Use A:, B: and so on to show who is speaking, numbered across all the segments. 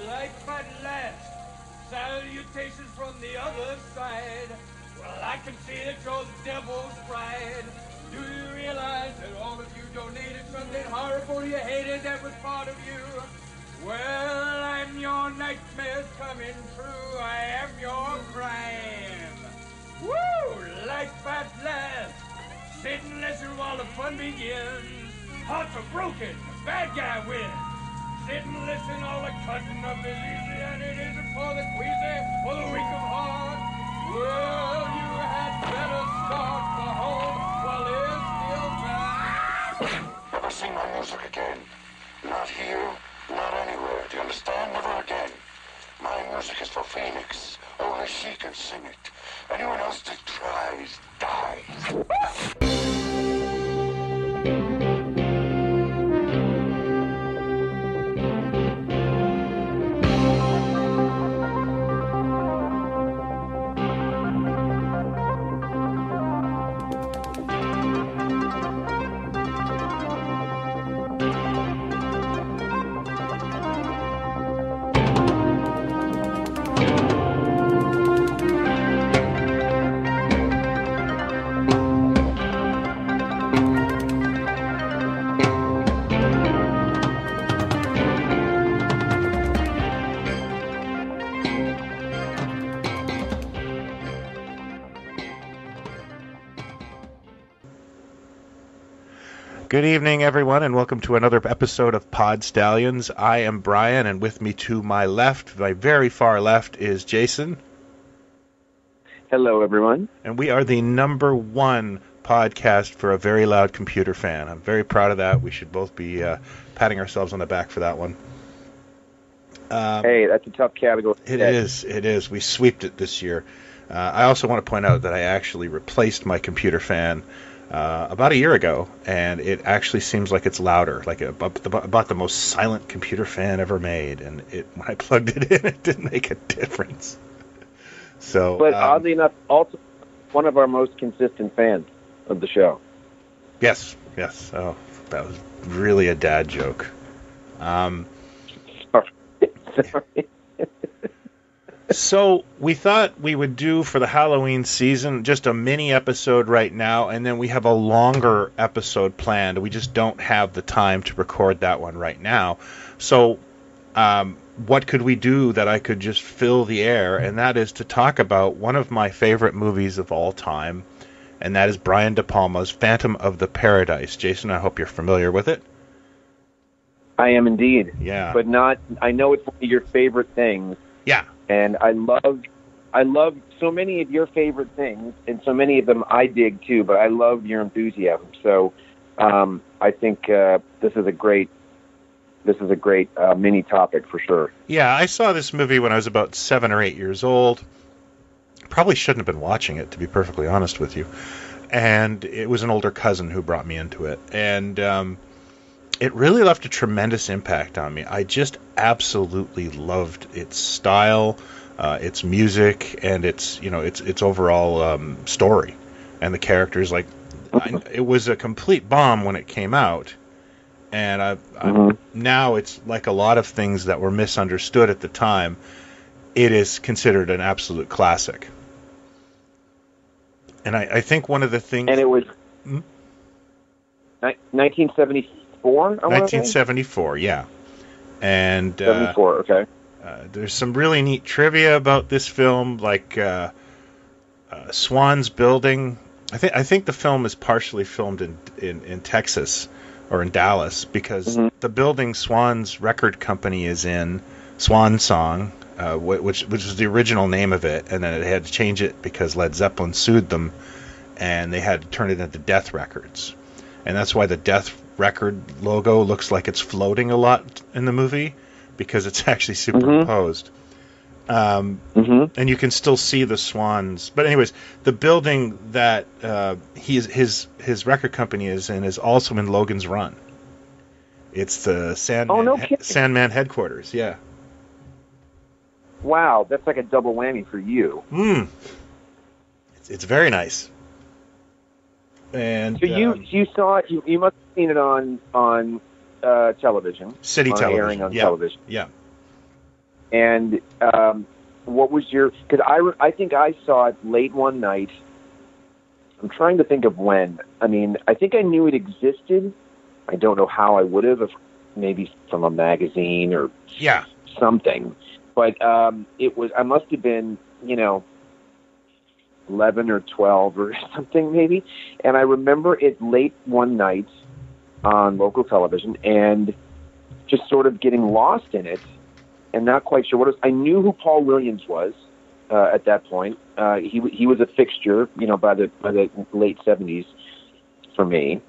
A: like at last, salutations from the other side. Well, I can see that you're the devil's bride. Do you realize that all of you donated something horrible you hated that was part of you? Well, I'm your nightmares coming true. I am your crime. Woo! Life at last. Sit and listen while the fun begins. Hearts are broken. Bad guy wins. Sit and listen, all the cutting up is easy, and it isn't for the queasy or the weak of heart. Well, you had better start for home while there's still time.
B: Never sing my music again. Not here, not anywhere. Do you understand? Never again. My music is for Phoenix. Only she can sing it. Anyone else that tries dies.
C: Good evening, everyone, and welcome to another episode of Pod Stallions. I am Brian, and with me to my left, my very far left, is Jason.
D: Hello, everyone.
C: And we are the #1 podcast for a very loud computer fan. I'm very proud of that. We should both be patting ourselves on the back for that one.
D: Hey, that's a tough category.
C: It is. We sweeped it this year. I also want to point out that I actually replaced my computer fan about a year ago, and it actually seems like it's louder, like about the most silent computer fan ever made. And when I plugged it in, it didn't make a difference. So,
D: but oddly enough, also one of our most consistent fans of the show.
C: Yes. Oh, that was really a dad joke.
D: Sorry.
C: So we thought we would do for the Halloween season just a mini episode right now, and then we have a longer episode planned. We just don't have the time to record that one right now. So what could we do that I could just fill the air? And that is to talk about one of my favorite movies of all time, and that is Brian Depalma's Phantom of the Paradise. Jason, I hope you're familiar with it.
D: I am indeed.
C: Yeah.
D: But I know it's one of your favorite things.
C: Yeah.
D: And I love so many of your favorite things, and so many of them I dig too. But I love your enthusiasm. So I think this is a great mini topic for sure.
C: Yeah, I saw this movie when I was about 7 or 8 years old. Probably shouldn't have been watching it, to be perfectly honest with you. And it was an older cousin who brought me into it, and it really left a tremendous impact on me. I just absolutely loved its style, its music, and its overall story, and the characters. It was a complete bomb when it came out, and now it's like a lot of things that were misunderstood at the time. It is considered an absolute classic, and I think one of the things.
D: And it was 1974.
C: 1974, yeah. And
D: 74, okay.
C: There's some really neat trivia about this film, like Swan's building. I think the film is partially filmed in Texas or in Dallas, because the building Swan's record company is in, Swan Song, which was the original name of it, and then it had to change it because Led Zeppelin sued them, and they had to turn it into Death Records. And that's why the Death Record logo looks like it's floating a lot in the movie, because it's actually superimposed. And you can still see the swans. But anyways, the building that his record company is in is also in Logan's Run. It's the Sandman headquarters, yeah.
D: Wow, that's like a double whammy for you.
C: It's very nice. And
D: so you saw it. You must have seen it on television.
C: City television.
D: Airing on
C: yeah.
D: television.
C: Yeah.
D: And what was your? Because I think I saw it late one night. I'm trying to think of when. I mean, I think I knew it existed. I don't know how I would have, if maybe from a magazine or something. But it was. I must have been, 11 or 12 or something maybe. And I remember it late one night on local television and just sort of getting lost in it and not quite sure what it was. I knew who Paul Williams was at that point. He was a fixture, by the late 70s for me.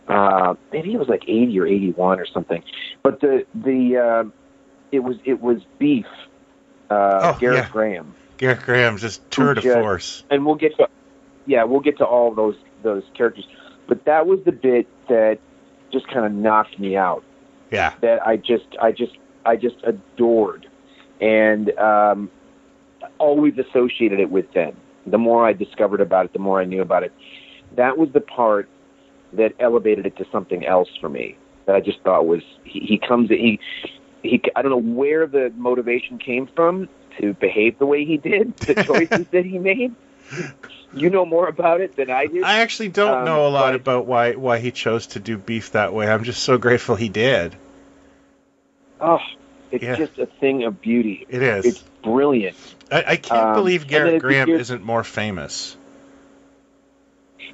D: Maybe it was like 80 or 81 or something. But it was Beef, Garrett Graham.
C: Garrett Graham, just tour de force.
D: And we'll get to all those characters. But that was the bit that just kind of knocked me out.
C: Yeah.
D: That I just adored, and always associated it with them. The more I discovered about it, the more I knew about it. That was the part that elevated it to something else for me. That I just thought was he I don't know where the motivation came from to behave the way he did, the choices that he made. You know more about it than I do.
C: I actually don't know a lot about why he chose to do Beef that way. I'm just so grateful he did.
D: Oh, it's just a thing of beauty.
C: It is.
D: It's brilliant.
C: I can't believe Garrett Graham isn't more famous.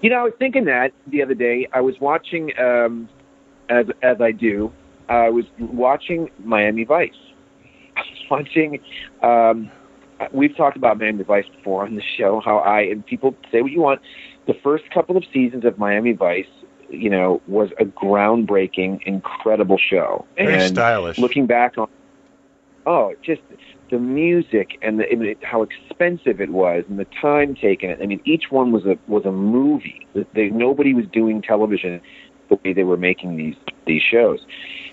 D: I was thinking that the other day. I was watching, as I do, I was watching Miami Vice. I was watching. We've talked about Miami Vice before on the show. And people say what you want. The first couple of seasons of Miami Vice, was a groundbreaking, incredible show.
C: Very stylish.
D: Looking back on, just the music and how expensive it was and the time taken. I mean, each one was a movie. Nobody was doing television the way they were making these shows.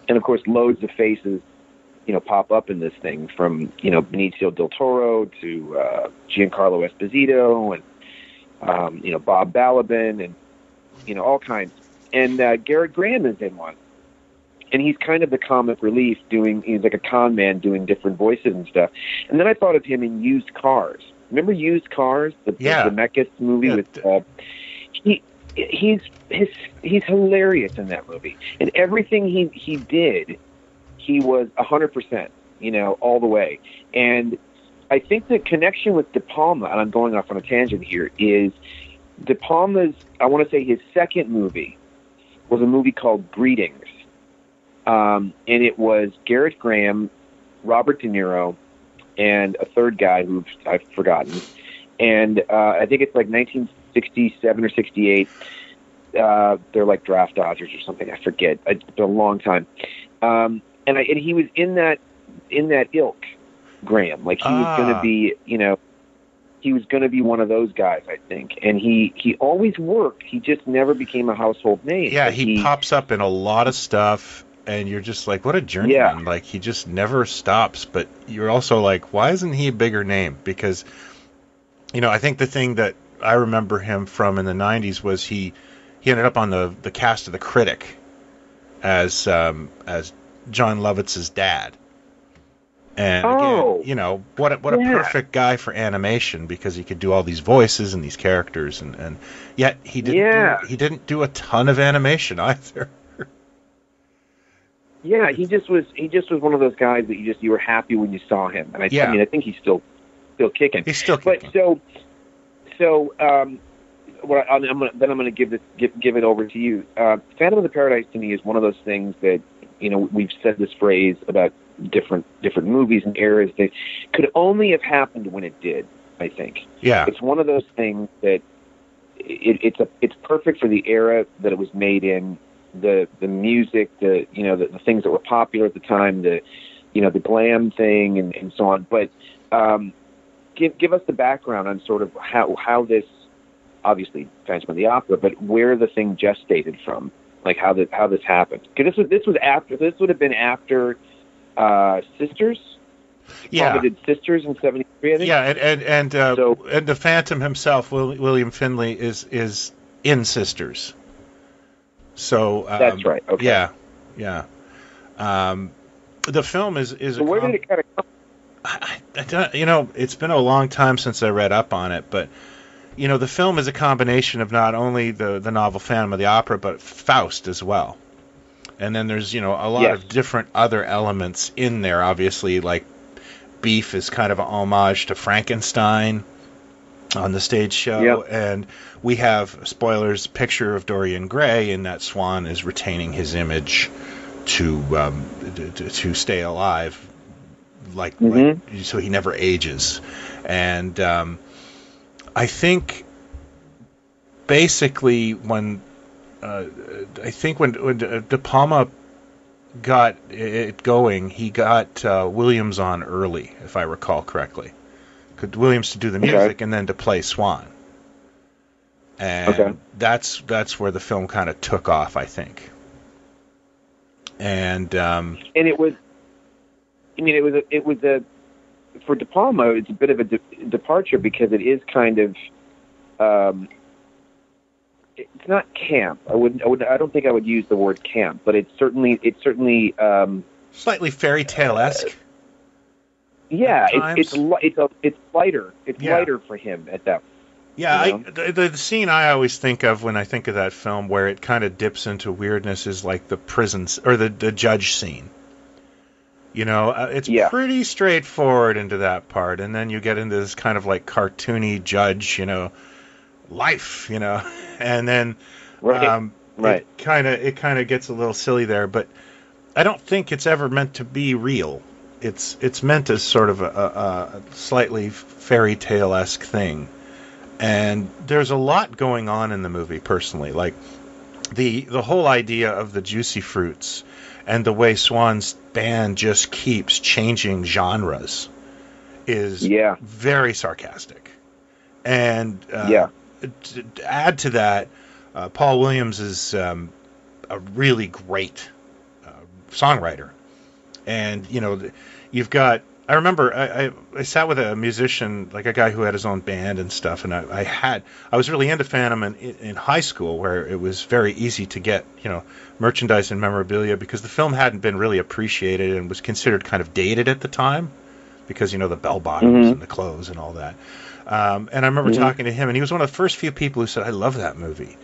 D: And of course, loads of faces, pop up in this thing, from Benicio del Toro to Giancarlo Esposito and Bob Balaban and all kinds. And Garrett Graham is in one. And he's kind of the comic relief he's like a con man doing different voices and stuff. And then I thought of him in Used Cars. Remember Used Cars? The Zemeckis movie with he's hilarious in that movie. And everything he did, he was 100%, all the way. And I think the connection with Depalma, and I'm going off on a tangent here, is Depalma's, I want to say his second movie was a movie called Greetings. And it was Garrett Graham, Robert De Niro, and a third guy who I've forgotten. And I think it's like 1967 or 68. They're like draft dodgers or something. I forget. It's been a long time. And he was in that ilk, Graham. Like he was going to be, he was going to be one of those guys, I think. And he always worked. He just never became a household name.
C: Yeah, he pops up in a lot of stuff, and you're just like, what a journeyman.
D: Yeah.
C: Like, he just never stops. But you're also like, why isn't he a bigger name? Because, I think the thing that I remember him from in the 90s was he ended up on the cast of The Critic as John Lovitz's dad. And again, what a perfect guy for animation, because he could do all these voices and these characters, and yet he didn't do a ton of animation either.
D: Yeah, he just was one of those guys that you were happy when you saw him. And I mean, I think he's still kicking.
C: He's still kicking.
D: But I'm going to give it over to you. Phantom of the Paradise to me is one of those things that, we've said this phrase about different movies and eras that could only have happened when it did, I think.
C: Yeah.
D: It's one of those things that it's perfect for the era that it was made in, the music, the things that were popular at the time, the glam thing and so on. But give us the background on sort of how this, obviously Phantom of the Opera, but where the thing gestated from, like how this happened. Because this would have been after Sisters.
C: Yeah,
D: probably did Sisters in '73, I think.
C: Yeah, and the Phantom himself, William Finley, is in Sisters. So
D: that's right. Okay.
C: Yeah. The film is.
D: So where did it kind of come?
C: I don't, it's been a long time since I read up on it, but the film is a combination of not only the novel Phantom of the Opera, but Faust as well. And then there's, a lot
D: Yes.
C: of different other elements in there. Obviously, like Beef is kind of an homage to Frankenstein on the stage show.
D: Yep.
C: And we have, spoilers, picture of Dorian Gray, and that Swan is retaining his image to stay alive, like so he never ages. And I think basically when De Palma got it going, he got Williams on early, if I recall correctly. Williams to do the music and then to play Swan. And that's where the film kind of took off, I think. And
D: it was, it was for De Palma, it's a bit of a departure because it is kind of, it's not camp. I don't think I would use the word camp, but it's certainly
C: slightly fairy tale-esque.
D: Yeah, it's lighter. It's lighter for him at that.
C: Yeah, the scene I always think of when I think of that film where it kind of dips into weirdness is like the prisons or the judge scene. It's pretty straightforward into that part, and then you get into this kind of like cartoony judge, life, and then it kind of gets a little silly there, but I don't think it's ever meant to be real. It's meant as sort of a slightly fairy tale-esque thing. And there's a lot going on in the movie, personally. Like, the whole idea of the juicy fruits and the way Swan's band just keeps changing genres is very sarcastic. And to add to that, Paul Williams is a really great songwriter. And, you've got... I remember I sat with a musician, like a guy who had his own band and stuff, and I was really into Phantom in high school, where it was very easy to get merchandise and memorabilia because the film hadn't been really appreciated and was considered kind of dated at the time because the bell bottoms and the clothes and all that. And I remember talking to him, and he was one of the first few people who said, "I love that movie,"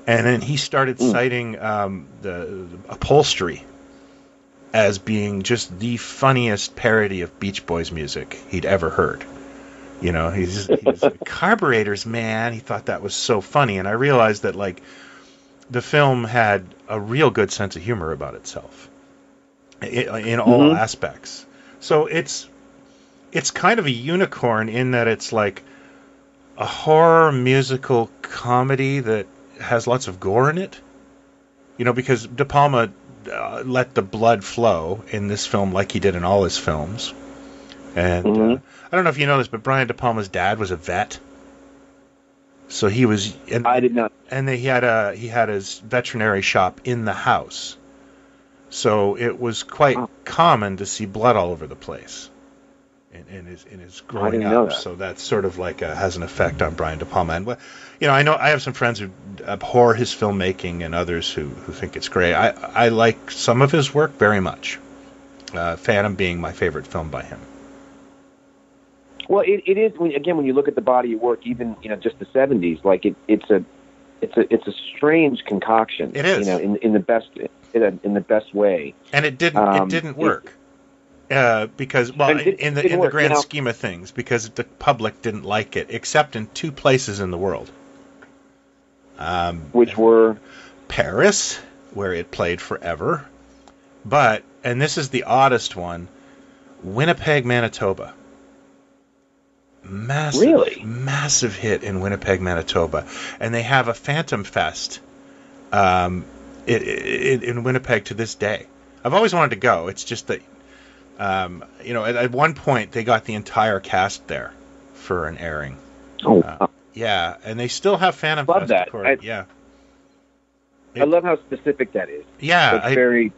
C: and then he started citing the upholstery as being just the funniest parody of Beach Boys music he'd ever heard. He's carburetors, man. He thought that was so funny, and I realized that like the film had a real good sense of humor about itself in all aspects. So it's kind of a unicorn in that it's like a horror musical comedy that has lots of gore in it. Because De Palma let the blood flow in this film like he did in all his films. And I don't know if you know this, but Brian Depalma's dad was a vet. So he was... And,
D: I did not.
C: And he had his veterinary shop in the house. So it was quite common to see blood all over the place in his growing up. So that's sort of like has an effect on Brian De Palma. And I have some friends who abhor his filmmaking and others who think it's great. I like some of his work very much. Phantom being my favorite film by him.
D: Well, it is when you look at the body of work, even just the 70s, like it's a strange concoction.
C: It is
D: in the best way.
C: And it didn't work. Because in the grand scheme of things, because the public didn't like it, except in two places in the world,
D: which were
C: Paris, where it played forever, and this is the oddest one, Winnipeg, Manitoba. Massive hit in Winnipeg, Manitoba, and they have a Phantom Fest in Winnipeg to this day. I've always wanted to go. It's just that. At one point they got the entire cast there for an airing. Yeah, and they still have Phantom Fest.
D: Love that. I love how specific that is.
C: Yeah,
D: that's very.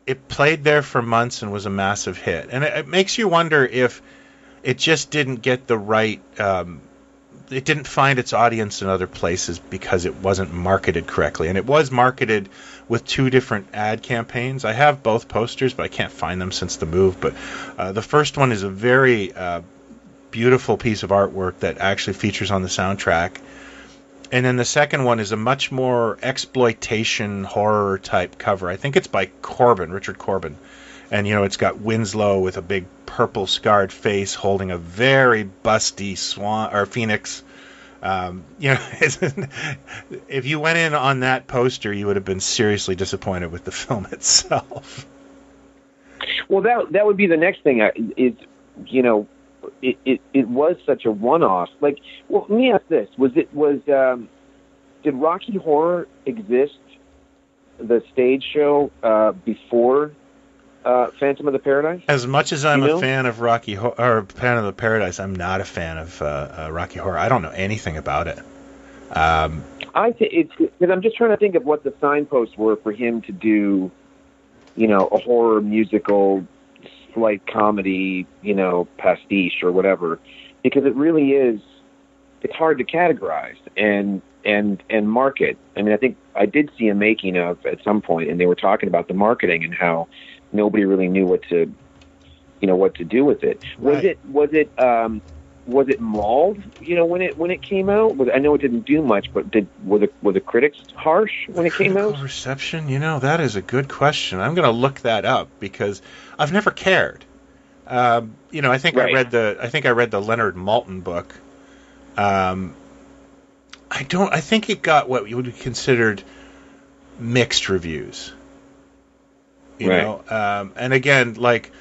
C: It played there for months and was a massive hit, and it makes you wonder if it just didn't get the right. It didn't find its audience in other places because it wasn't marketed correctly, and it was marketed with two different ad campaigns. I have both posters, but I can't find them since the move. But the first one is a very beautiful piece of artwork that actually features on the soundtrack. And then the second one is a much more exploitation horror type cover. I think it's by Richard Corbin. And, it's got Winslow with a big purple scarred face holding a very busty swan or phoenix. If you went in on that poster, you would have been seriously disappointed with the film itself.
D: Well, that would be the next thing. It was such a one-off. Like, well, let me ask this: did Rocky Horror exist, the stage show, before Phantom of the Paradise?
C: As much as I'm a fan of Phantom of the Paradise, I'm not a fan of Rocky Horror. I don't know anything about it.
D: I think it's because I'm just trying to think of what the signposts were for him to do, a horror musical, slight comedy, pastiche or whatever, because it really is. It's hard to categorize and market. I mean, I think I did see a making of at some point, and they were talking about the marketing and how nobody really knew what to do with it.
C: Right.
D: Was it mauled? When it came out. I know it didn't do much, but were the critics harsh when it came out?
C: Reception? That is a good question. I'm going to look that up because I've never cared. I think right. I read the Leonard Maltin book. I think it got what would be considered mixed reviews. You know, and again, like,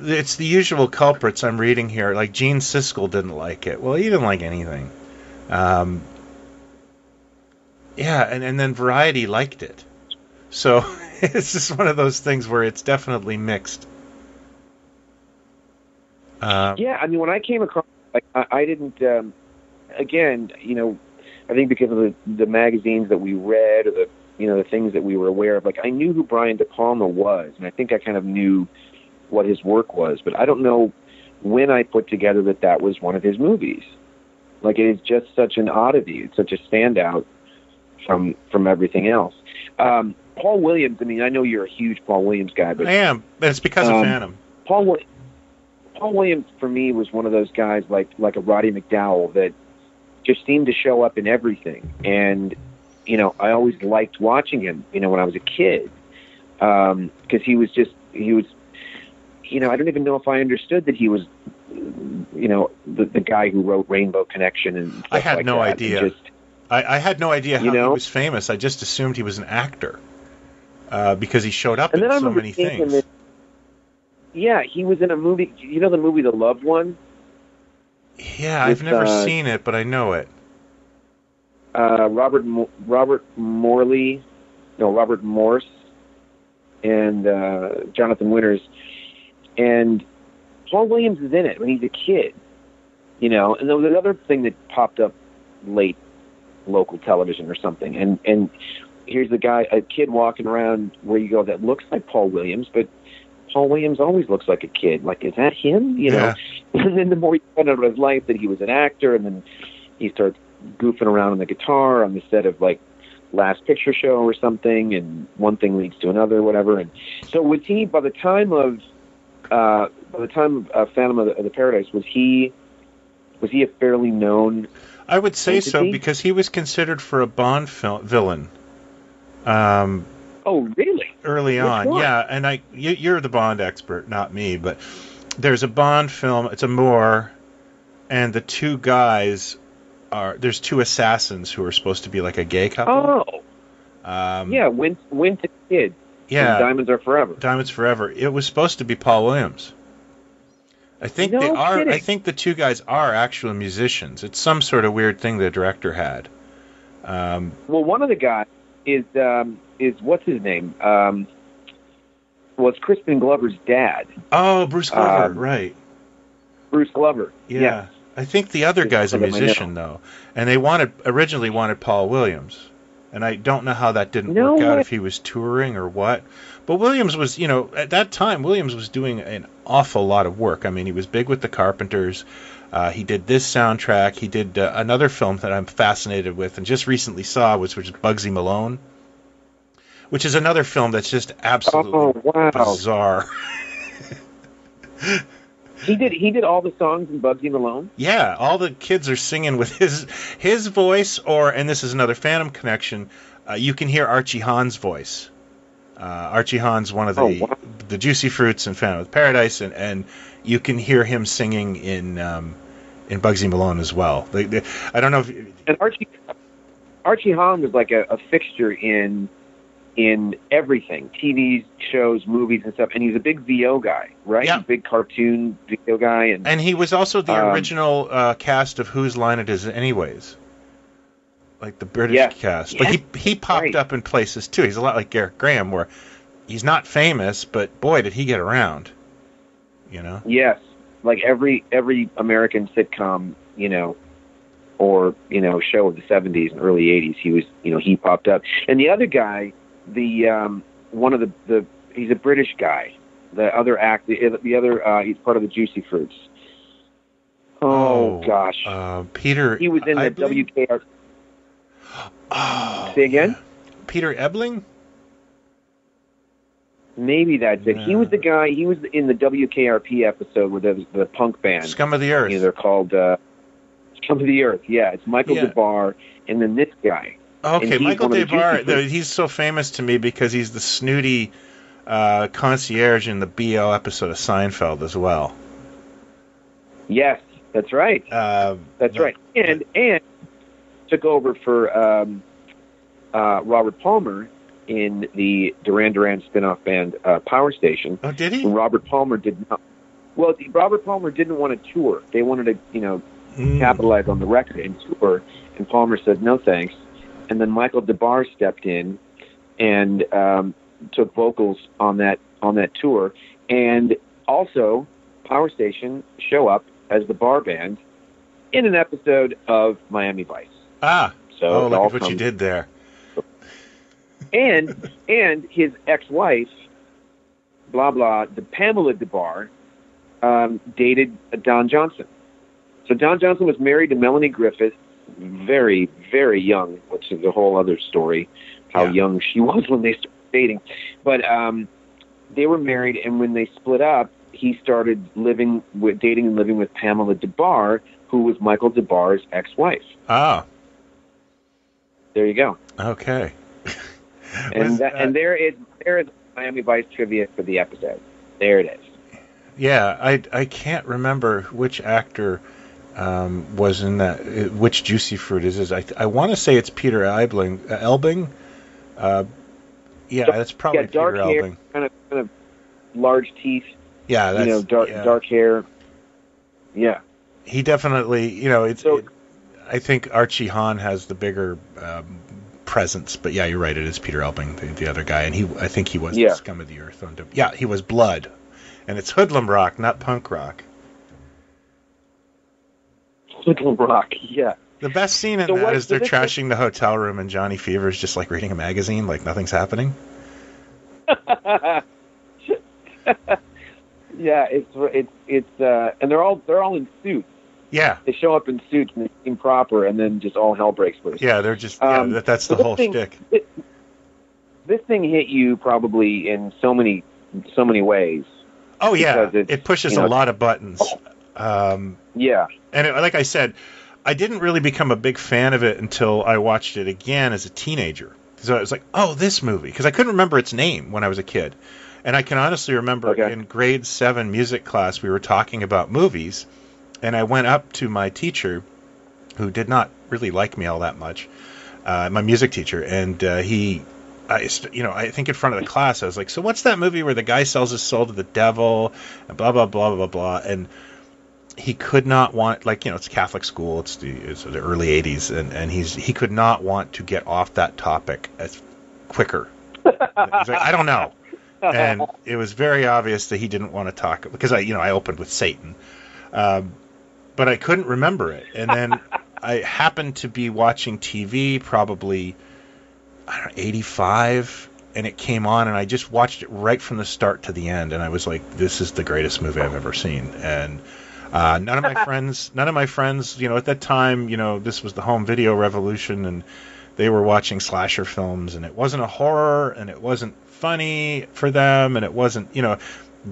C: it's the usual culprits I'm reading here. Like, Gene Siskel didn't like it. Well, he didn't like anything. And then Variety liked it. So it's just one of those things where it's definitely mixed.
D: Yeah, I mean, when I came across, I didn't. Again, I think because of the magazines that we read or the things that we were aware of. Like, I knew who Brian Depalma was, and I think I kind of knew what his work was, but I don't know when I put together that was one of his movies. Like, it is just such an oddity. It's such a standout from everything else. Paul Williams, I mean, I know you're a huge Paul Williams guy, but
C: I am, but it's because of Phantom.
D: Paul Williams, for me, was one of those guys like a Roddy McDowell that just seemed to show up in everything. And, I always liked watching him, when I was a kid. Because he was, I don't even know if I understood that he was, the guy who wrote Rainbow Connection and stuff
C: I had
D: like
C: no
D: that.
C: idea. I had no idea how he was famous. I just assumed he was an actor because he showed up in so many things.
D: Yeah, he was in a movie. You know the movie The Loved One?
C: Yeah, I've never seen it, but I know it.
D: Robert Morse and Jonathan Winters. And Paul Williams is in it when he's a kid. And there was another thing that popped up late, local television or something. And here's a kid walking around where you go, that looks like Paul Williams, but Paul Williams always looks like a kid. Like, is that him?
C: Yeah.
D: And then the more you find out about his life, that he was an actor, and then he starts goofing around on the guitar on the set of, like, Last Picture Show or something, and one thing leads to another, whatever. And so was he, by the time of Phantom of the Paradise, was he a fairly known
C: I would say
D: entity?
C: so, because he was considered for a Bond villain.
D: Oh, really?
C: Early on, yeah. And you're the Bond expert, not me, but there's a Bond film. It's a Moore, and the two guys there's two assassins who are supposed to be like a gay couple.
D: Oh, yeah, Winston Kid.
C: Yeah,
D: Diamonds Are Forever.
C: Diamonds Forever. It was supposed to be Paul Williams. I think they are.
D: Kidding.
C: I think the two guys are actual musicians. It's some sort of weird thing the director had.
D: Well, one of the guys is what's his name? It's Crispin Glover's dad.
C: Oh, Bruce Glover, right?
D: Bruce Glover.
C: Yeah.
D: Yes.
C: I think the other guy's a musician though, and they originally wanted Paul Williams, and I don't know how that didn't work out, if he was touring or what. But Williams was, at that time, Williams was doing an awful lot of work. I mean, he was big with the Carpenters. He did this soundtrack. He did another film that I'm fascinated with and just recently saw, which was Bugsy Malone, which is another film that's just absolutely bizarre.
D: He did all the songs in Bugsy Malone?
C: Yeah, all the kids are singing with his voice, and this is another Phantom connection, you can hear Archie Hahn's voice. Archie Hahn's one of the Juicy Fruits in Phantom of the Paradise, and you can hear him singing in Bugsy Malone as well. I don't know if...
D: And Archie Hahn was like a fixture in everything, TV shows, movies, and stuff. And he's a big VO guy, right?
C: Yeah.
D: A big cartoon VO guy.
C: And he was also the original cast of Whose Line It Is Anyways. Like the British cast.
D: Yes.
C: Like he popped up in places too. He's a lot like Garrett Graham, where he's not famous, but boy, did he get around. You know?
D: Yes. Like every American sitcom, or, show of the 70s and early 80s, he popped up. And the other guy, one of the he's a British guy. The other he's part of the Juicy Fruits. Oh gosh.
C: Peter.
D: He was in the WKR. Say again?
C: Peter Ebling?
D: Maybe that's it. He was the guy. He was in the WKRP episode with the punk band,
C: Scum of the Earth.
D: They're called Scum of the Earth. Yeah, it's Michael DeBar, and then this guy.
C: Okay, Michael DeBar. He's so famous to me because he's the snooty concierge in the BO episode of Seinfeld as well.
D: Yes, that's right. That's right. And took over for Robert Palmer in the Duran Duran spin-off band Power Station.
C: Oh, did he?
D: Robert Palmer did not. Well, Robert Palmer didn't want to tour. They wanted to, capitalize on the record and tour. And Palmer said no thanks. And then Michael DeBar stepped in and took vocals on that tour. And also, Power Station show up as the bar band in an episode of Miami Vice.
C: So look at what you did there.
D: And his ex-wife, the Pamela DeBar, dated Don Johnson. So Don Johnson was married to Melanie Griffith, very, very young, which is a whole other story, how young she was when they started dating. But they were married, and when they split up, he started dating and living with Pamela DeBar, who was Michael DeBar's ex-wife.
C: Ah.
D: There you go.
C: Okay.
D: And there is Miami Vice trivia for the episode. There it is.
C: Yeah, I can't remember which actor was in that. Which Juicy Fruit is? I want to say it's Peter Elbing. That's probably
D: dark
C: Peter
D: hair,
C: Elbing.
D: Kind of large teeth.
C: Yeah, that's
D: dark hair. Yeah.
C: He definitely, I think Archie Hahn has the bigger presence, but yeah, you're right. It is Peter Elbing, the other guy, and I think he was the Scum of the Earth. He was Blood, and it's hoodlum rock, not punk rock.
D: Hoodlum rock, yeah.
C: The best scene in that is they're trashing the hotel room, and Johnny Fever's just like reading a magazine, like nothing's happening.
D: Yeah, it's and they're all in suits.
C: Yeah,
D: they show up in suits and they seem proper, and then just all hell breaks loose.
C: Yeah, they're just that's the whole shtick.
D: This thing hit you probably in so many ways.
C: Oh yeah, it pushes a lot of buttons.
D: Yeah,
C: and like I said, I didn't really become a big fan of it until I watched it again as a teenager. So I was like, oh, this movie, because I couldn't remember its name when I was a kid, and I can honestly remember in grade 7 music class we were talking about movies. And I went up to my teacher, who did not really like me all that much, my music teacher, and I think in front of the class, I was like, so what's that movie where the guy sells his soul to the devil, and blah, blah, blah, blah, blah, and he could not want, it's Catholic school, it's the early 80s, and he could not want to get off that topic as quicker. He's like, I don't know. And it was very obvious that he didn't want to talk, because I opened with Satan. But I couldn't remember it. And then I happened to be watching TV probably, 85, and it came on, and I just watched it right from the start to the end, and I was like, this is the greatest movie I've ever seen. And none of my friends, at that time, this was the home video revolution, and they were watching slasher films, and it wasn't a horror, and it wasn't funny for them, and it wasn't,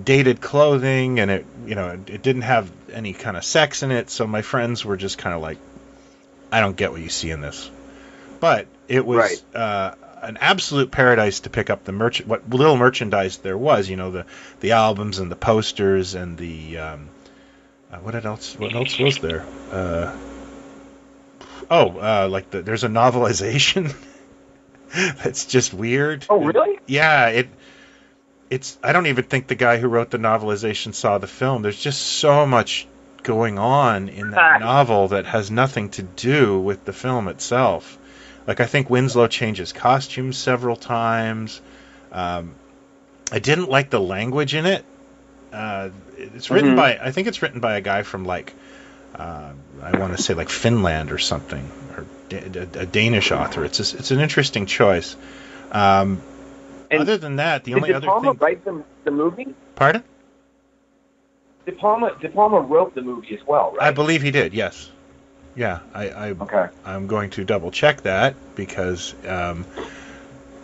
C: dated clothing, and it didn't have any kind of sex in it. So my friends were just kind of like, I don't get what you see in this. But it was an absolute paradise to pick up what little merchandise there was, the albums and the posters and the what else was there? There's a novelization that's just weird.
D: Oh, really?
C: Yeah, it's I don't even think the guy who wrote the novelization saw the film. There's just so much going on in that novel that has nothing to do with the film itself. Like, I think Winslow changes costumes several times. I didn't like the language in it. It's written I think it's written by a guy from I want to say Finland or something, or a Danish author. It's an interesting choice. Other than that, the only other thing...
D: Did Depalma write the movie?
C: Pardon?
D: Depalma wrote the movie as well, right?
C: I believe he did, yes. Yeah,
D: Okay.
C: I'm going to double check that because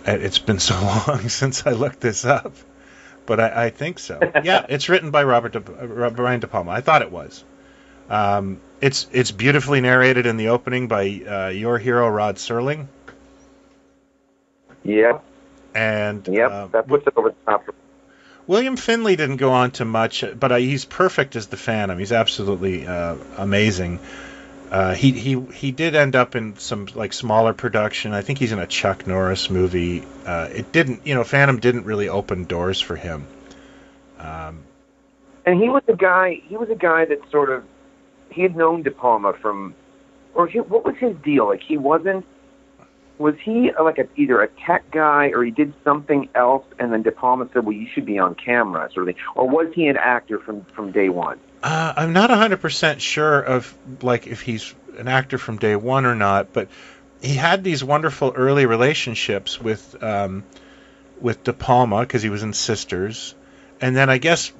C: it's been so long since I looked this up. But I think so. Yeah, it's written by Brian Depalma. I thought it was. It's beautifully narrated in the opening by your hero, Rod Serling.
D: Yeah.
C: And
D: that puts it over the top.
C: William Finley didn't go on to much, but he's perfect as the Phantom. He's absolutely amazing. He did end up in some smaller production. I think he's in a Chuck Norris movie. It didn't, Phantom didn't really open doors for him.
D: And he was a guy that sort of, he had known Depalma what was his deal? Was he either a tech guy or he did something else, and then Depalma said, well, you should be on camera, sort of thing? Or was he an actor from day one?
C: I'm not 100% sure of if he's an actor from day one or not, but he had these wonderful early relationships with Depalma because he was in Sisters, and then I guess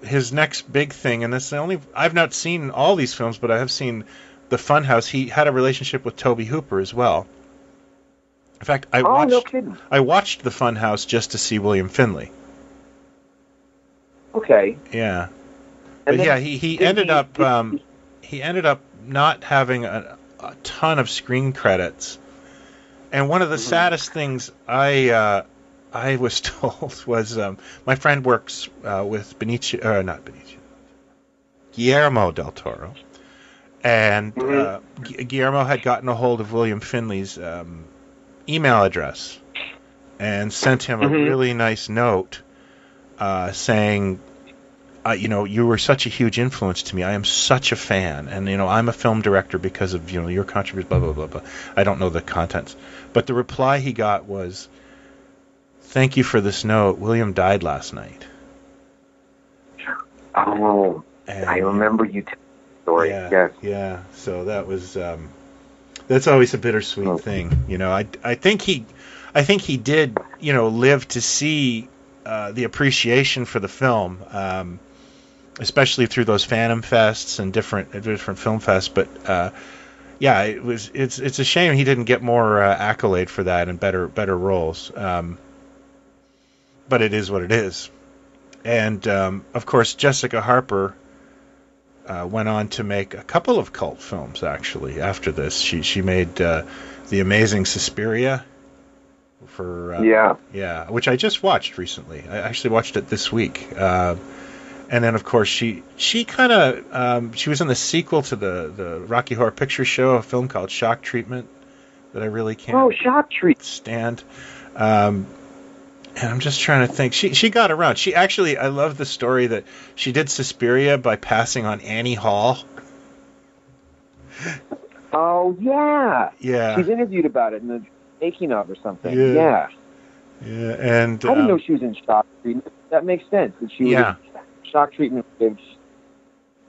C: his next big thing, and this is the only, I've not seen all these films, but I have seen The Funhouse. He had a relationship with Tobe Hooper as well. In fact, I watched The Funhouse just to see William Finley.
D: Okay.
C: Yeah. But yeah, he ended up not having a ton of screen credits. And one of the saddest things I was told was my friend works with Guillermo del Toro, and Guillermo had gotten a hold of William Finley's email address and sent him a really nice note saying, you were such a huge influence to me. I am such a fan, and I'm a film director because of your contributions. Blah blah blah blah. I don't know the contents, but the reply he got was, "Thank you for this note. William died last night."
D: Oh, and I remember you telling the story.
C: Yeah. So that was that's always a bittersweet thing. I think he did live to see the appreciation for the film. Especially through those Phantom Fests and different film fests, but it's a shame he didn't get more accolade for that and better roles. But it is what it is. And of course, Jessica Harper went on to make a couple of cult films. Actually, after this, she made The Amazing Suspiria for which I just watched recently. I actually watched it this week. And then, of course, she kind of she was in the sequel to the Rocky Horror Picture Show, a film called Shock Treatment that I really can't stand. And I'm just trying to think. She got around. She actually, I love the story that she did Suspiria by passing on Annie Hall.
D: Oh yeah.
C: Yeah.
D: She's interviewed about it in the making of or something.
C: Yeah. And
D: I didn't know she was in Shock Treatment. That makes sense. That she was Shock Treatment gives,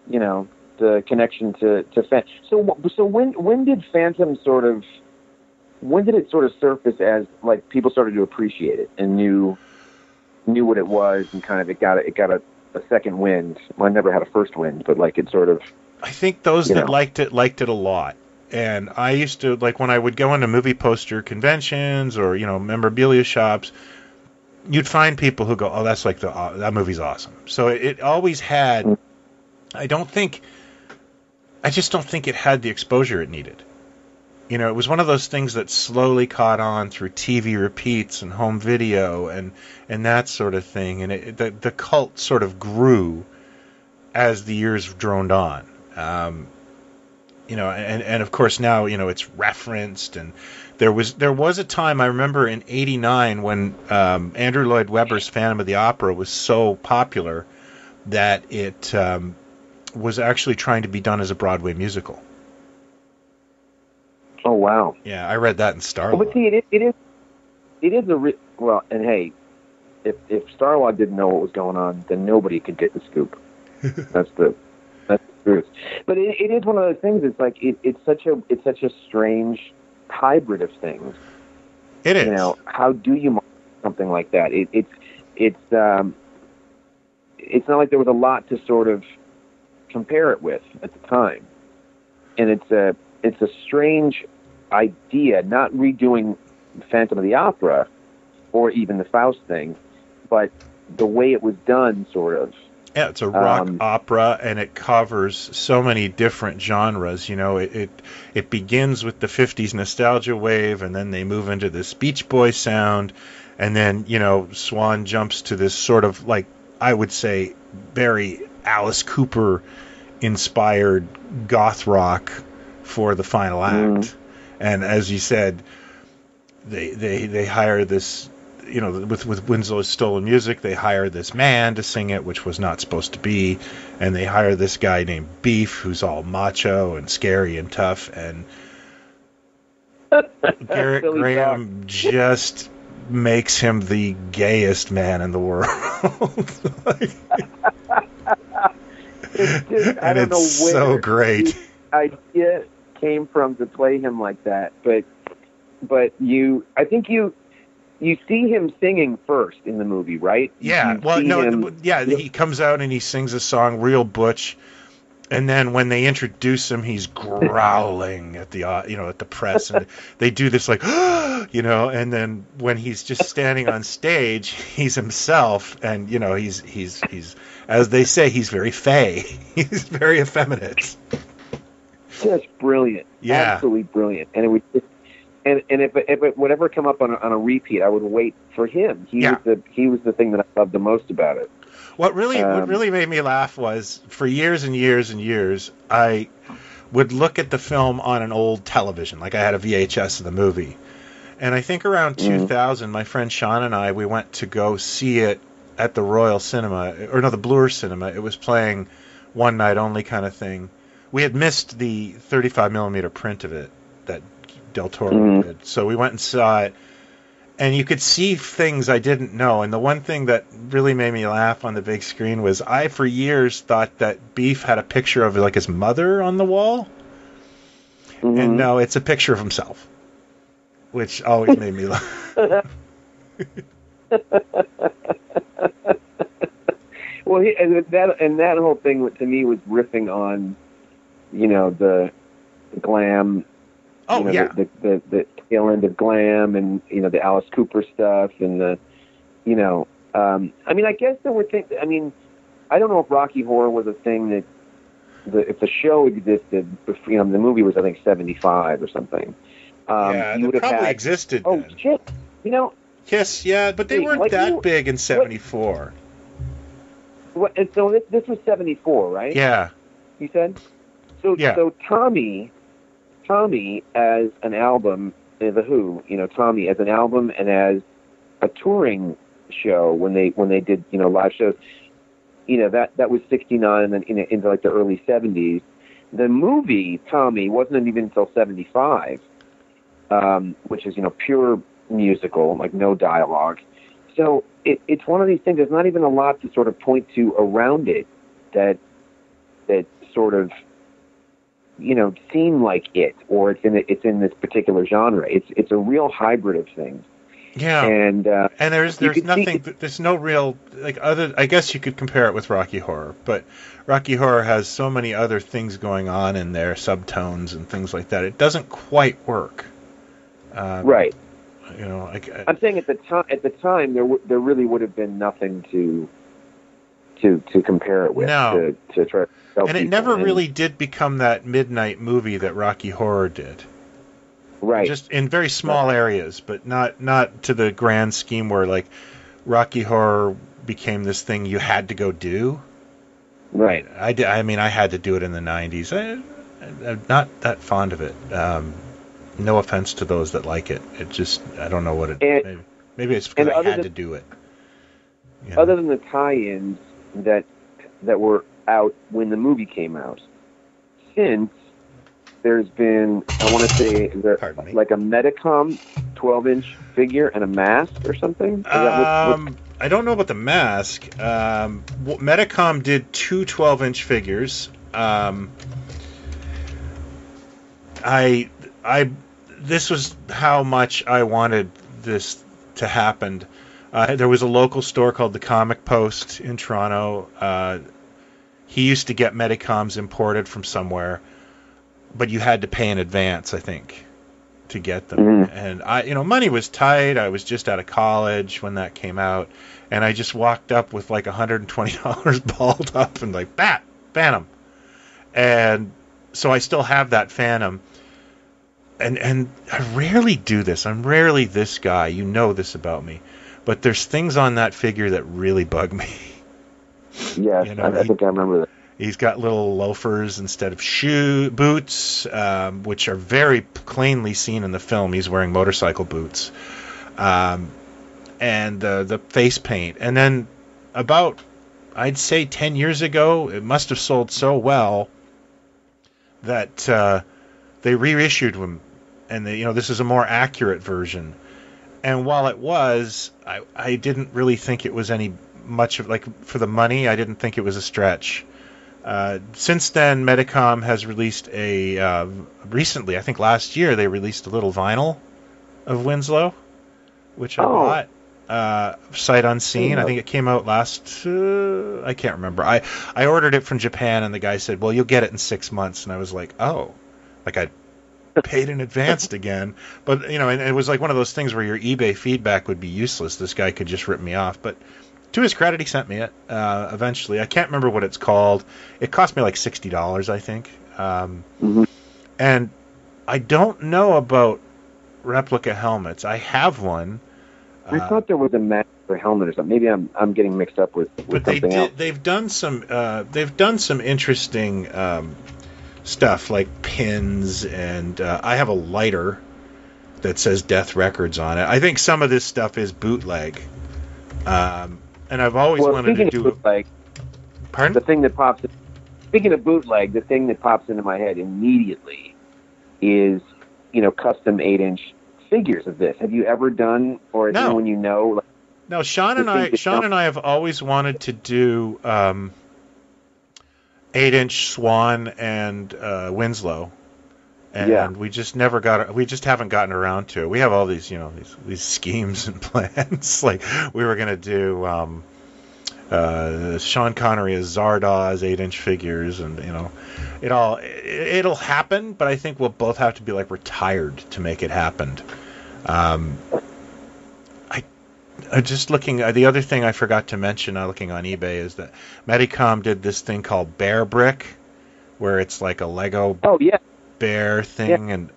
D: the connection to Phantom. So when did Phantom when did it sort of surface as people started to appreciate it and knew what it was and kind of it got a second wind? Well, I never had a first wind, but it sort of.
C: I think those that liked it a lot. And I used to, like, when I would go into movie poster conventions or, memorabilia shops, you'd find people who go, oh, that's like that movie's awesome. So it always had, I just don't think it had the exposure it needed. It was one of those things that slowly caught on through TV repeats and home video and that sort of thing. And the cult sort of grew as the years droned on. And of course now, it's referenced, and there was a time I remember in '89 when Andrew Lloyd Webber's Phantom of the Opera was so popular that it was actually trying to be done as a Broadway musical.
D: Oh wow!
C: Yeah, I read that in Starlog.
D: But see, it is well. And hey, if Starlog didn't know what was going on, then nobody could get the scoop. That's the truth. But it is one of those things. It's like it's such a strange hybrid of things.
C: It is.
D: How do you market something like that? It's not like there was a lot to sort of compare it with at the time, and it's a strange idea, not redoing Phantom of the Opera or even the Faust thing, but the way it was done, sort of.
C: Yeah, it's a rock opera, and it covers so many different genres. It begins with the 50s nostalgia wave, and then they move into this Beach Boys sound, and then, Swan jumps to this sort of, like, I would say, very Alice Cooper-inspired goth rock for the final act. And as you said, they hire this, with Winslow's Stolen Music, they hire this man to sing it, which was not supposed to be, and they hire this guy named Beef, who's all macho and scary and tough, and Garrett Graham just makes him the gayest man in the world.
D: I don't know where
C: so great.
D: The idea came from to play him like that, but I think you see him singing first in the movie, right?
C: Yeah. He comes out and he sings a song real butch, and then when they introduce him, he's growling at the at the press, and they do this like and then when he's just standing on stage, he's himself, and he's as they say, he's very fey. He's very effeminate.
D: Just brilliant.
C: Yeah.
D: Absolutely brilliant. And it would just, and if it would ever come up on a repeat, I would wait for him. He was the thing that I loved the most about it.
C: What really made me laugh was, for years and years and years, I would look at the film on an old television, like I had a VHS of the movie. And I think around 2000, my friend Sean and I, we went to go see it at the Royal Cinema, or no, the Bloor Cinema. It was playing one night only kind of thing. We had missed the 35 millimeter print of it that Del Toro did, so we went and saw it, and you could see things I didn't know. And the one thing that really made me laugh on the big screen was I, for years, thought that Beef had a picture of like his mother on the wall, and no, it's a picture of himself, which always made me laugh.
D: Well, that whole thing to me was riffing on, the glam.
C: Oh, yeah.
D: The tail end of glam, and the Alice Cooper stuff, and I guess there were things. I don't know if Rocky Horror was a thing that if the show existed. The movie was, I think, 75 or something.
C: Yeah, it probably existed.
D: Oh
C: then.
D: shit!
C: Yes, yeah, but they weren't that big in '74.
D: And so this was 74, right?
C: Yeah.
D: You said? So Tommy as an album, The Who, Tommy as an album and as a touring show when they did, live shows, that was 69 and then into like the early 70s. The movie Tommy wasn't even until 75, which is, pure musical, like no dialogue. So it's one of these things. There's not even a lot to sort of point to around it that sort of seem like it, or it's in this particular genre. It's a real hybrid of things,
C: Yeah,
D: And
C: there's nothing. There's no real like other. I guess you could compare it with Rocky Horror, but Rocky Horror has so many other things going on in there, subtones and things like that. It doesn't quite work.
D: Right.
C: You know,
D: I'm saying at the time there really would have been nothing to compare it with.
C: No.
D: To try to tell
C: and it
D: people.
C: never really did become that midnight movie that Rocky Horror did.
D: Right.
C: Just in very small areas, but not to the grand scheme where like Rocky Horror became this thing you had to go do.
D: Right.
C: I mean, I had to do it in the 90s. I'm not that fond of it. No offense to those that like it. It just, I don't know what it. Maybe it's because I had to do it. You know?
D: Other than the tie-ins that were out when the movie came out, since there's been, I want to say, like a Medicom 12-inch figure and a mask or something?
C: I don't know about the mask. Medicom did 2 12-inch figures. This was how much I wanted this to happen. There was a local store called the Comic Post in Toronto. He used to get Medicoms imported from somewhere, but you had to pay in advance, I think, to get them.
D: Mm-hmm.
C: And money was tight. I was just out of college when that came out, and I just walked up with like $120 balled up and like, Phantom. And so I still have that Phantom. And I rarely do this. I'm rarely this guy. You know this about me. But there's things on that figure that really bug me.
D: Yes, I think I remember that.
C: He's got little loafers instead of boots, which are very plainly seen in the film. He's wearing motorcycle boots. And the face paint. And then about, I'd say 10 years ago, it must have sold so well that they reissued them. And this is a more accurate version. And while it was, I didn't really think it was any much of, like, for the money, I didn't think it was a stretch. Since then, Medicom has released recently, I think last year, they released a little vinyl of Winslow, which I bought, sight unseen. I think it came out last, I can't remember. I ordered it from Japan, and the guy said, well, you'll get it in 6 months. And I was like, oh, like I paid in advance again. But, and it was like one of those things where your eBay feedback would be useless. This guy could just rip me off. But to his credit, he sent me it eventually. I can't remember what it's called. It cost me like $60, I think. And I don't know about replica helmets. I have one.
D: I thought there was a mask or helmet or something. Maybe I'm getting mixed up with something else.
C: They've done some interesting stuff like pins, and I have a lighter that says Death Records on it. I think some of this stuff is bootleg. And I've always wanted to do
D: bootleg.
C: Pardon?
D: The thing that pops. Speaking of bootleg, the thing that pops into my head immediately is, custom 8-inch figures of this. Have you ever done, or is anyone you know? Like,
C: no, Sean and I have always wanted to do 8-inch Swan and Winslow. And we just haven't gotten around to it. We have all these, these schemes and plans. Like we were gonna do Sean Connery as Zardoz 8-inch figures, and it'll happen. But I think we'll both have to be like retired to make it happen. I just looking. The other thing I forgot to mention, looking on eBay, is that Medicom did this thing called Bear Brick, where it's like a Lego.
D: Oh yeah.
C: Bear thing, and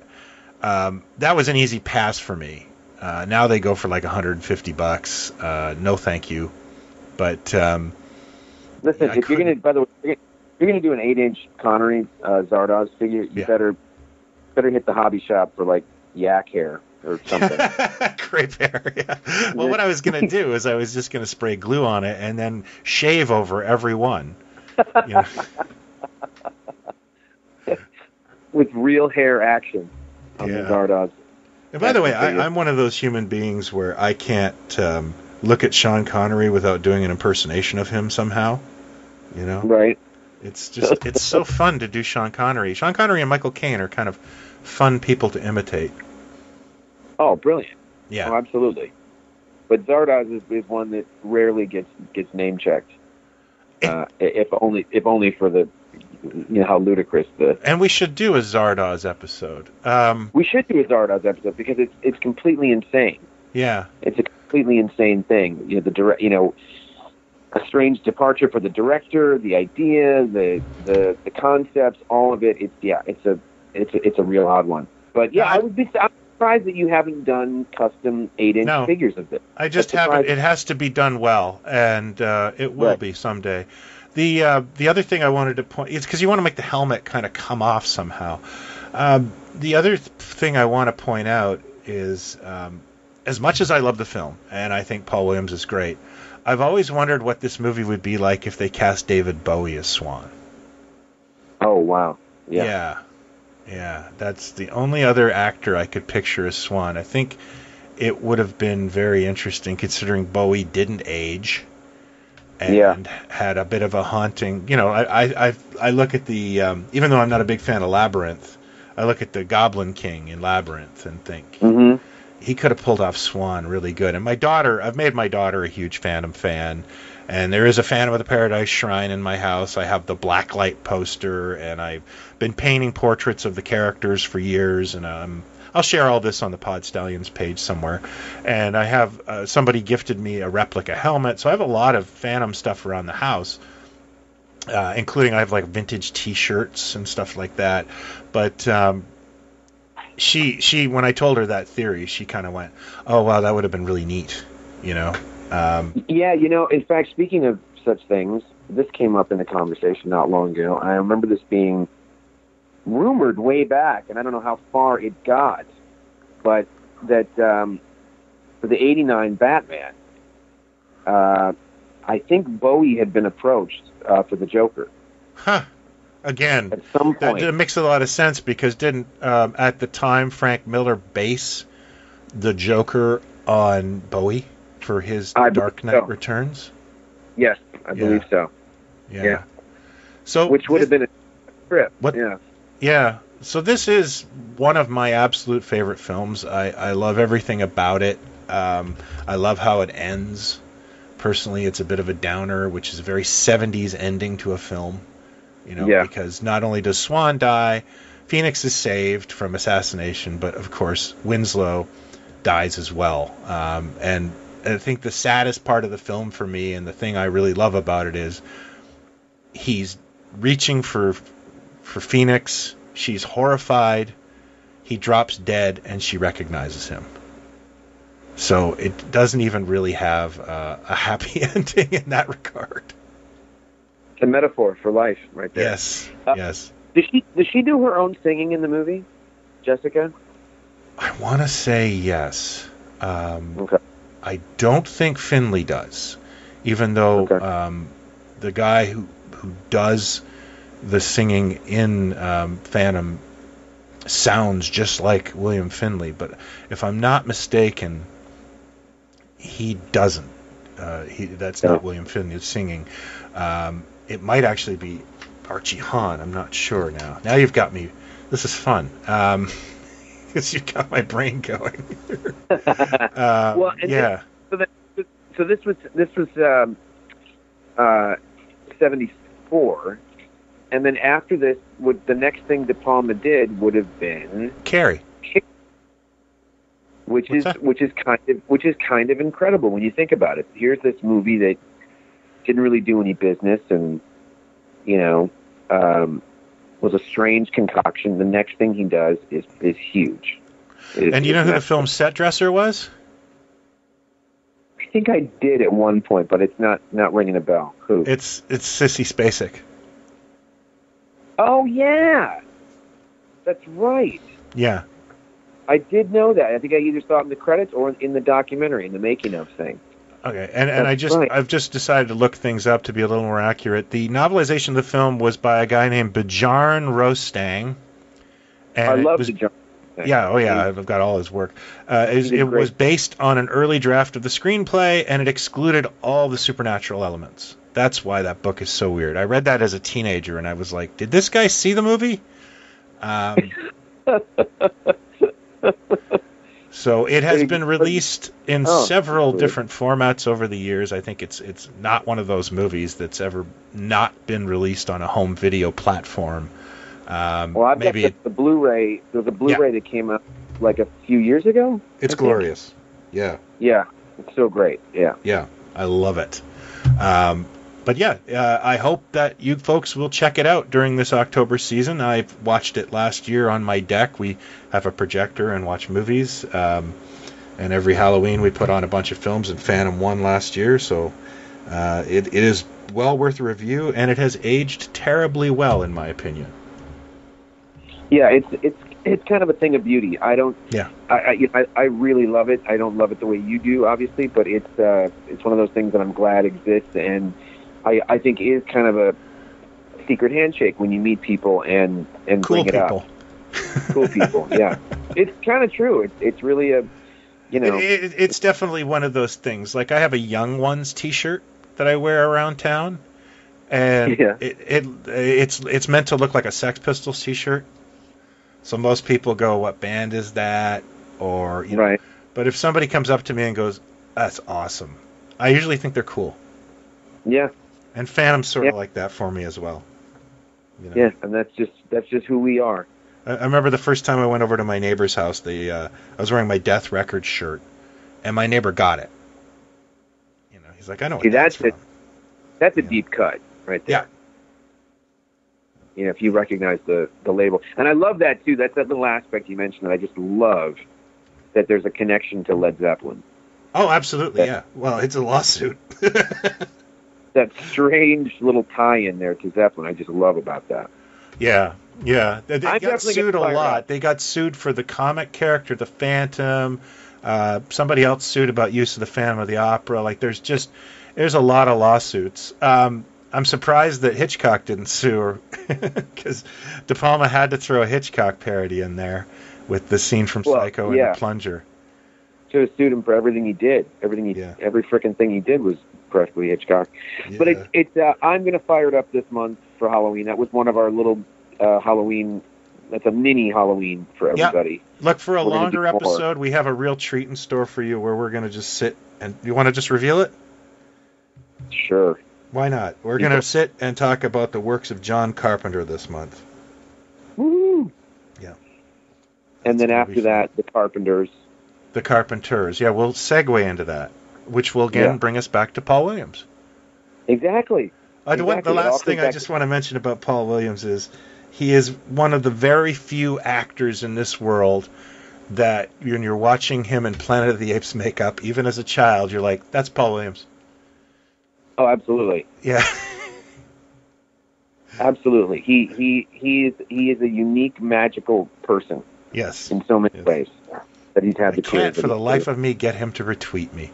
C: that was an easy pass for me. Now they go for like $150. No, thank you. But
D: listen, if you're gonna, by the way, if you're gonna do an 8-inch Connery Zardoz figure, you better hit the hobby shop for like yak hair or something.
C: Grape hair. Yeah. Well, what I was gonna do is I was just gonna spray glue on it and then shave over every one.
D: With real hair action on the Zardoz.
C: And by the way, I'm one of those human beings where I can't look at Sean Connery without doing an impersonation of him somehow.
D: Right.
C: It's just it's so fun to do Sean Connery. Sean Connery and Michael Caine are kind of fun people to imitate.
D: Oh, brilliant.
C: Yeah.
D: Oh, absolutely. But Zardoz is one that rarely gets name checked. If only for the, how ludicrous the.
C: And we should do a Zardoz episode.
D: We should do a Zardoz episode because it's completely insane.
C: Yeah.
D: It's a completely insane thing. A strange departure for the director, the idea, the concepts, all of it. It's a real odd one. But yeah, I'm surprised that you haven't done custom 8-inch figures of this.
C: I just haven't. It has to be done well, and it will be someday. The other thing I wanted to point is because you want to make the helmet kind of come off somehow. The other thing I want to point out is, as much as I love the film and I think Paul Williams is great, I've always wondered what this movie would be like if they cast David Bowie as Swan.
D: Oh wow!
C: Yeah, that's the only other actor I could picture as Swan. I think it would have been very interesting considering Bowie didn't age and had a bit of a haunting. I look at the even though I'm not a big fan of Labyrinth, I look at the Goblin King in Labyrinth and think he could have pulled off Swan really good. And I've made my daughter a huge Phantom fan. And there is a Phantom of the Paradise shrine in my house. I have the blacklight poster, and I've been painting portraits of the characters for years. And I'll share all this on the Pod Stallions page somewhere. And I have somebody gifted me a replica helmet, so I have a lot of Phantom stuff around the house, including I have like vintage T-shirts and stuff like that. But she when I told her that theory, she kind of went, "Oh wow, that would have been really neat,"
D: in fact, speaking of such things, this came up in a conversation not long ago. I remember this being rumored way back, and I don't know how far it got, but that for the '89 Batman, I think Bowie had been approached for the Joker.
C: Huh. Again,
D: at some point.
C: That makes a lot of sense because didn't at the time Frank Miller base the Joker on Bowie for his Dark Knight Returns?
D: Yes, I believe so.
C: Yeah. So
D: which would have been a script.
C: Yeah. So this is one of my absolute favorite films. I love everything about it. I love how it ends. Personally, it's a bit of a downer, which is a very 70s ending to a film. Because not only does Swan die, Phoenix is saved from assassination, but of course Winslow dies as well. And I think the saddest part of the film for me, and the thing I really love about it, is he's reaching for Phoenix. She's horrified. He drops dead, and she recognizes him. So it doesn't even really have a happy ending in that regard.
D: It's a metaphor for life, right there.
C: Yes. Yes.
D: Does she do her own singing in the movie, Jessica?
C: I want to say yes.
D: Okay.
C: I don't think Finley does, even though the guy who does the singing in Phantom sounds just like William Finley. But if I'm not mistaken, he doesn't. That's not William Finley singing. It might actually be Archie Hahn. I'm not sure now. Now you've got me. This is fun. Because you've got my brain going.
D: So this was 74, and then after this, the next thing De Palma did would have been
C: Carrie,
D: which is kind of incredible when you think about it. Here's this movie that didn't really do any business, and was a strange concoction. The next thing he does is huge.
C: And do you know who the film's set dresser was?
D: I think I did at one point, but it's not ringing a bell. Who?
C: It's Sissy Spacek.
D: Oh yeah, that's right.
C: Yeah,
D: I did know that. I think I either saw it in the credits or in the documentary, in the making of thing.
C: Okay, and I've just decided to look things up to be a little more accurate. The novelization of the film was by a guy named Bjarne Rostang. And
D: I love Bjarne.
C: Yeah, I've got all his work. It was based on an early draft of the screenplay, and it excluded all the supernatural elements. That's why that book is so weird. I read that as a teenager, and I was like, did this guy see the movie? So it has been released in several
D: cool.
C: different formats over the years. I think it's not one of those movies that's ever not been released on a home video platform.
D: Well, I've got the Blu-ray. There was a Blu-ray that came out like a few years ago.
C: It's glorious. Yeah.
D: Yeah, it's so great. Yeah.
C: Yeah, I love it. But yeah, I hope that you folks will check it out during this October season. I watched it last year on my deck. We have a projector and watch movies. And every Halloween we put on a bunch of films, and Phantom won last year. So it is well worth a review, and it has aged terribly well, in my opinion.
D: Yeah, it's kind of a thing of beauty. I don't.
C: Yeah.
D: I really love it. I don't love it the way you do, obviously, but it's one of those things that I'm glad exists, and I think is kind of a secret handshake when you meet people and
C: cool
D: bring it
C: people.
D: up. Cool people. Yeah, it's kind of true. It's really a,
C: It's definitely one of those things. Like I have a Young Ones T-shirt that I wear around town, and it's meant to look like a Sex Pistols T-shirt. So most people go, "What band is that?" Or
D: right.
C: But if somebody comes up to me and goes, "That's awesome," I usually think they're cool.
D: Yeah.
C: And Phantom's sort of like that for me as well.
D: Yeah, and that's just who we are.
C: I remember the first time I went over to my neighbor's house. I was wearing my Death Records shirt, and my neighbor got it. He's like, "I know what that's from."
D: That's a deep cut right there.
C: Yeah.
D: If you recognize the label. And I love that, too. That's that little aspect you mentioned that I just love, that there's a connection to Led Zeppelin.
C: Oh, absolutely, yeah. Well, it's a lawsuit.
D: That strange little tie-in there to Zeppelin, I just love about that.
C: Yeah. They got sued a lot.
D: Up.
C: They got sued for the comic character, the Phantom. Somebody else sued about use of the Phantom of the Opera. Like, there's a lot of lawsuits. I'm surprised that Hitchcock didn't sue her, because Depalma had to throw a Hitchcock parody in there with the scene from Psycho and the plunger.
D: Should have sued him for everything he did. Every frickin' thing he did was practically Hitchcock. Yeah. But I'm going to fire it up this month for Halloween. That was one of our little Halloween. That's a mini Halloween for everybody.
C: Yeah. Look, for a longer episode, we have a real treat in store for you where we're going to just sit and... You want to just reveal it?
D: Sure.
C: Why not? We're going to sit and talk about the works of John Carpenter this month.
D: Woo!
C: Yeah.
D: And then after that, the Carpenters.
C: The Carpenters. Yeah, we'll segue into that, which will again bring us back to Paul Williams.
D: Exactly.
C: The last thing I just want to mention about Paul Williams is he is one of the very few actors in this world that when you're watching him in Planet of the Apes makeup, even as a child, you're like, that's Paul Williams.
D: Oh, absolutely.
C: Yeah.
D: Absolutely. He is a unique, magical person.
C: Yes.
D: In so many ways that he's had
C: I can't for the life of me get him to retweet me.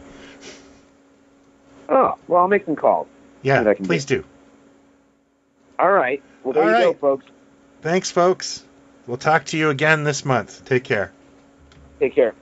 D: Oh, well, I'll make some calls.
C: Yeah, please do.
D: All right. Well, there you go, folks.
C: Thanks, folks. We'll talk to you again this month. Take care.
D: Take care.